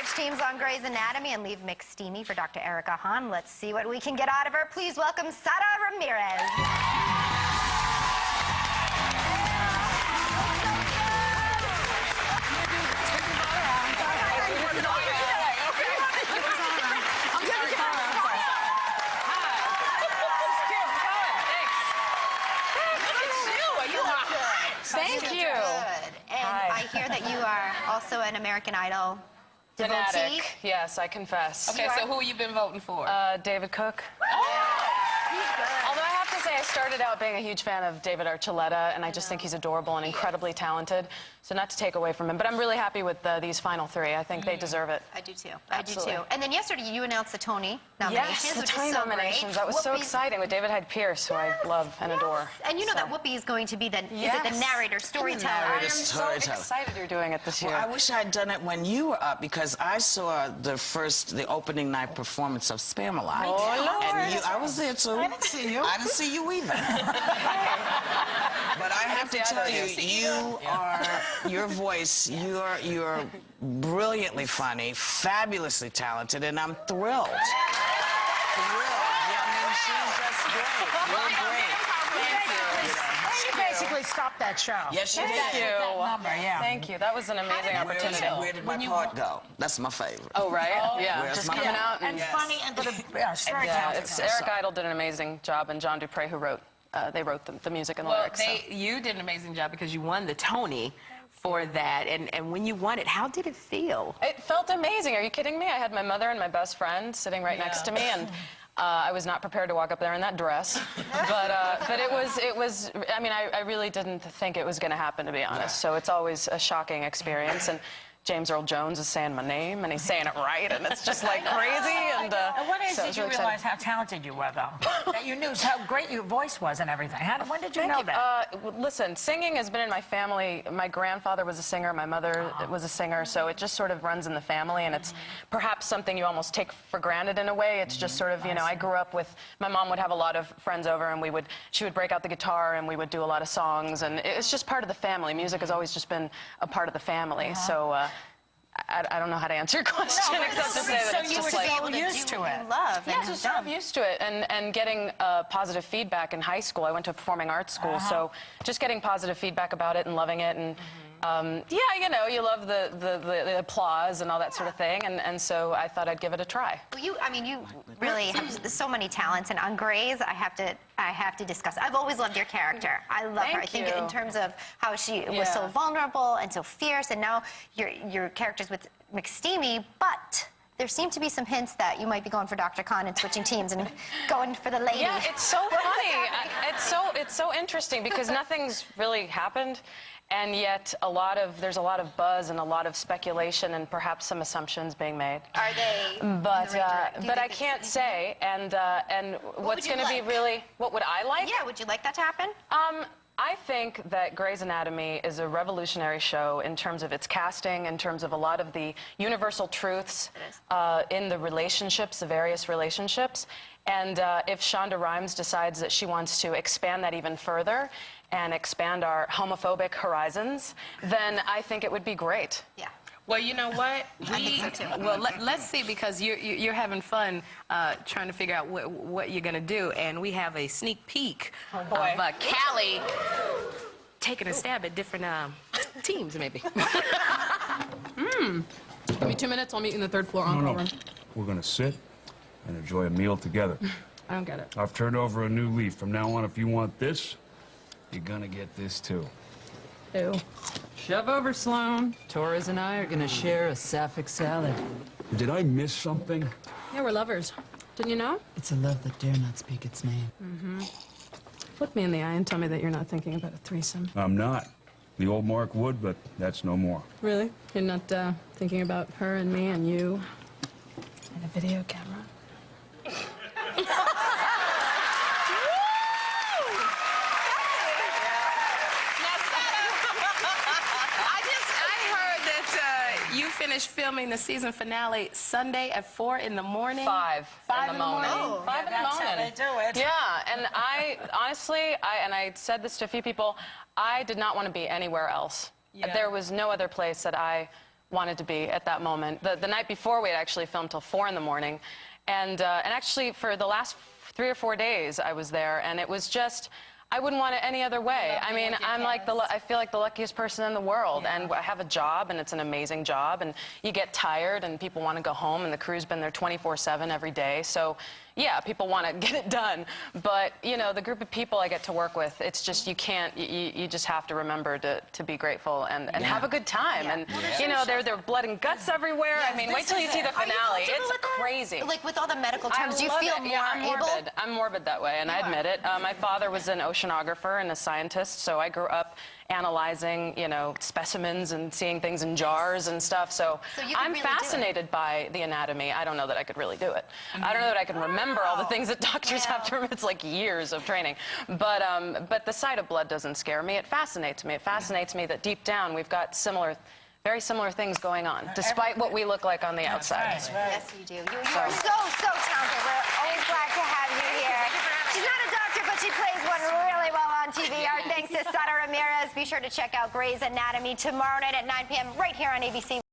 switch teams on Grey's Anatomy and leave McSteamy for Dr. Erica Hahn. Let's see what we can get out of her. Please welcome Sara Ramirez. Thank you. And Hi. I hear that you are also an American Idol devotee. Fanatic. Yes, I confess. Okay, so who have you been voting for? David Cook. He's good. Although I have to say, I started out being a huge fan of David Archuleta, and I just think he's adorable and incredibly talented. So not to take away from him, but I'm really happy with these final three. I think they deserve it. I do too. Absolutely. I do too. And then yesterday you announced the Tony nominations, Yes, the which Tony is so nominations. great. That was so Whoopi's- exciting with David Hyde Pierce, who I love and adore. And you know that Whoopi is going to be the, is it the Yes. narrator, storyteller? I am Storyteller. so excited you're doing it this year. Well, I wish I had done it when you were up because I saw the opening night performance of Spamalot. Oh, Lord. And I was there too. I didn't see you. I didn't see you either. But I have to tell you, your voice, you're brilliantly funny, fabulously talented, and I'm thrilled. Thrilled. Yeah, I mean, she's just great. You're great. You basically stopped that show. Yes, you did. Thank you. That number, yeah. Thank you. That was an amazing opportunity. Where did my part go? That's my favorite. Oh, right? Yeah, Where's just my- coming out And Yes. funny and very Yeah, talented. Eric Idle did an amazing job, and John Dupre, who wrote, they wrote the music and the lyrics. So. You did an amazing job because you won the Tony for that. And when you won it, how did it feel? It felt amazing. Are you kidding me? I had my mother and my best friend sitting right next to me, and I was not prepared to walk up there in that dress. But it was. I mean, I really didn't think it was going to happen, to be honest. So it's always a shocking experience. And James Earl Jones is saying my name, and he's saying it right, and it's just like crazy. And And when so it did was you really realize exciting. how talented you were, though? That you knew how great your voice was and everything. When did you know that? Listen, singing has been in my family. My grandfather was a singer. My mother was a singer. So it just sort of runs in the family, and it's perhaps something you almost take for granted in a way. It's just sort of, you know, I grew up with, my mom would have a lot of friends over, and she would break out the guitar, and we would do a lot of songs, and it's just part of the family. Music has always just been a part of the family. So I don't know how to answer your question except to say that it's you just were like... so used to it. You love. Yeah, just sort of used to it, and getting positive feedback in high school. I went to a performing arts school, so just getting positive feedback about it and loving it, and yeah, you know, you love the applause and all that sort of thing, and so I thought I'd give it a try. Well, I mean, you really have so many talents, and on Grey's, I have to discuss. I've always loved your character. I love her. I think in terms of how she was so vulnerable and so fierce, and now your characters with McSteamy, but there seem to be some hints that you might be going for Dr. Khan and switching teams and going for the lady. Yeah, it's so funny. It's so interesting because nothing's really happened, and yet there's a lot of buzz and a lot of speculation and perhaps some assumptions being made. Are they? But I can't say. And what's going to be really, what would I like? Yeah, would you like that to happen? I think that Grey's Anatomy is a revolutionary show in terms of its casting, in terms of a lot of the universal truths in the relationships, the various relationships. And if Shonda Rhimes decides that she wants to expand that even further and expand our homophobic horizons, then I think it would be great. Yeah. Well, you know what? Let's see, because you're having fun trying to figure out what you're going to do, and we have a sneak peek of Callie taking a stab at different teams, maybe. Give me 2 minutes. I'll meet you in the third floor encore room. We're going to sit and enjoy a meal together. I don't get it. I've turned over a new leaf. From now on, if you want this, you're going to get this too. Ew. Shove over, Sloan. Torres and I are gonna share a sapphic salad. Did I miss something? Yeah, we're lovers. Didn't you know? It's a love that dare not speak its name. Look me in the eye and tell me that you're not thinking about a threesome. I'm not. The old Mark would, but that's no more. Really? You're not thinking about her and me and you and a video camera? You finished filming the season finale Sunday at 4 in the morning. 5 in the morning. Oh, 5 in the morning. That's how they do it. Yeah, and I honestly, I said this to a few people, I did not want to be anywhere else. Yeah. There was no other place that I wanted to be at that moment. The night before, we had actually filmed till 4 in the morning. And actually, for the last 3 or 4 days, I was there, and it was just, I wouldn't want it any other way. I mean, I feel like the luckiest person in the world, and I have a job, and it's an amazing job, and you get tired, and people want to go home, and the crew's been there 24/7 every day. So, yeah, people want to get it done. But, you know, the group of people I get to work with, it's just, you can't, you just have to remember to be grateful and have a good time. And, you know, there are blood and guts everywhere. I mean, wait till you see the finale. It's crazy. Like, with all the medical terms, do you feel more I'm able? morbid. I'm morbid that way, and I admit it. My father was an oceanographer and a scientist, so I grew up analyzing, you know, specimens and seeing things in jars and stuff. So you I'm really do it. fascinated by the anatomy. I don't know that I could really do it. I don't know that I can remember all the things that doctors have to remember. It's like years of training. But the sight of blood doesn't scare me. It fascinates me. It fascinates me that deep down we've got very similar things going on, despite what we look like on the outside. Yes, you do. You are so talented. We're always glad to have you here. She's not a doctor, but she plays one really well on TV. Our thanks to Sara Ramirez. Be sure to check out Grey's Anatomy tomorrow night at 9 p.m. right here on ABC.